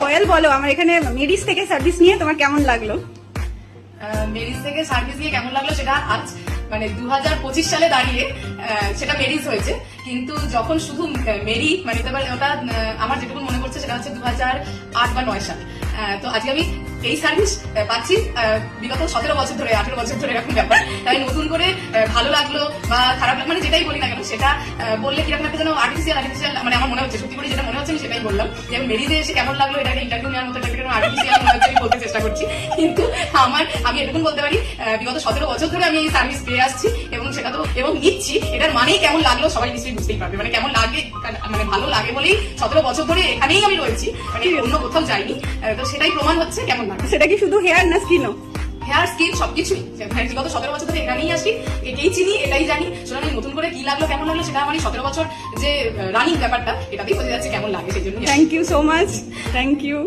কোয়েল বলো, আমার এখানে মেডিস থেকে সার্ভিস নিয়ে তোমার কেমন লাগলো? মেরিজ থেকে সার্ভিস দিয়ে কেমন লাগলো সেটা আজ মানে 2025 সালে দাঁড়িয়ে সেটা মেরিজ হয়েছে, কিন্তু যখন শুধু মেরি মানে ওটা আমার যেটুকু মনে পড়ছে সেটা হচ্ছে 2008 বা 9 সাল। তো আজকে আমি এই সার্ভিস পাচ্ছি বিগত 17 বছর ধরে, 18 বছর ধরে এরকম ব্যাপার। তাই নতুন করে ভালো লাগলো বা খারাপ লাগলো, মানে যেটাই বলি না কেন সেটা বললে কিরকম একটা যেন আর্টিফিশিয়াল মানে আমার মনে হচ্ছে, সত্যি করে যেটা মনে হচ্ছে আমি সেটাই বললাম যে আমি মেরিজে এসে কেমন লাগলো এটাকে ইন্টারভিউ নেওয়ার মতো আর্টিফিশিয়াল মনে হচ্ছে আমি বলতে চেষ্টা করছি। কিন্তু আমি এরকম বলতে পারি বিগত 17 বছর ধরে আমি এই সার্ভিস পেয়ে আসছি এবং সেটা তো এবং নিচ্ছি, এটার মানেই কেমন লাগলো সবাই নিশ্চয়ই বুঝতেই পারবে। মানে কেমন লাগে, মানে ভালো লাগে বলেই 17 বছর ধরে এখানেই আমি রয়েছি, মানে অন্য কোথাও যাইনি। তো সেটাই প্রমাণ হচ্ছে কেমন লাগে। সেটা কি শুধু হেয়ার না স্কিনও? হেয়ার স্কিন সবকিছুই, বিগত 17 বছর ধরে এখানেই আসি, এটাই চিনি, এটাই জানি। সুতরাং নতুন করে কি লাগলো কেমন লাগলো সেটা আমার 17 বছর যে রানিং ব্যাপারটা এটাতেই বোঝা যাচ্ছে কেমন লাগে। সেই জন্য thank you so much, thank you.